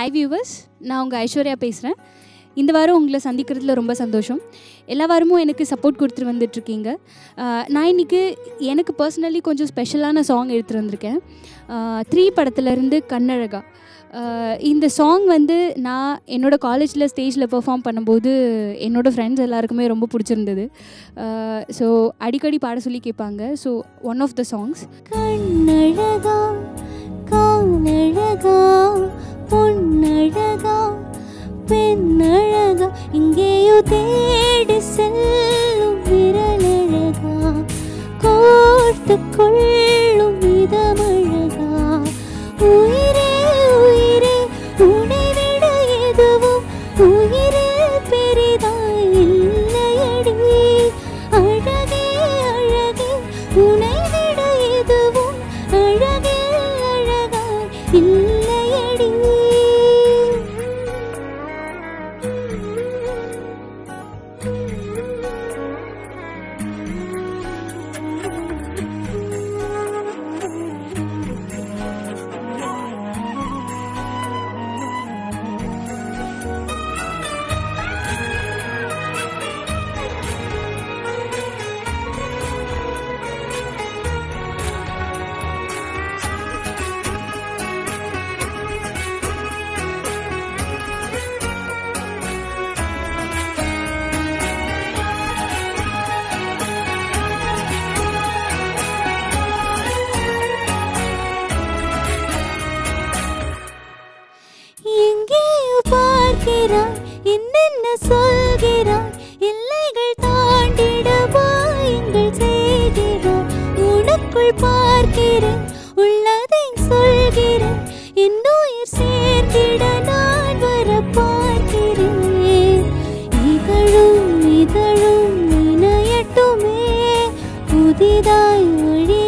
Hi viewers, நான் உங்கள் ஐஸ்வர்யா பேசுகிறேன். இந்த வாரம் உங்களை சந்திக்கிறதுல ரொம்ப சந்தோஷம். எல்லா வாரமும் எனக்கு சப்போர்ட் கொடுத்துட்டு வந்துட்டுருக்கீங்க. நான் இன்றைக்கி எனக்கு பர்சனலி கொஞ்சம் ஸ்பெஷலான சாங் எடுத்துகிட்டு வந்திருக்கேன். 3 படத்துலேருந்து கண்ணழகா. இந்த சாங் வந்து நான் என்னோடய காலேஜில் ஸ்டேஜில் பெர்ஃபார்ம் பண்ணும்போது என்னோடய ஃப்ரெண்ட்ஸ் எல்லாருக்குமே ரொம்ப பிடிச்சிருந்தது. ஸோ அடிக்கடி பாட சொல்லி கேட்பாங்க. So one of the songs. கண்ணழகா காலழகா பொன்னழகா பெண்ணழகா இங்கேயோ தேடி செல்லும் விரலழகா கோர்த்து கொள்ளும் இதமழகா உயிரே உயிரே உன்னை விட எதுவும் உயிரே பெரிதாய் இல்லையடி அழகே அழகே உன்னை விட எதுவும் அழகே அழகாய் இல்லையடி. என்னென்ன சொல்கிறாய் எல்லைகள் தாண்டிடவாய் எங்கள் செய்கிறாய் உனக்குள் பார்க்கிறேன் உள்ளதை சொல்கிறேன் என் உயிர் சேர்த்திட நான் வர பார்க்கிறேன் இதழும் இதழும் இணையட்டுமே புதிதாய் ஒழி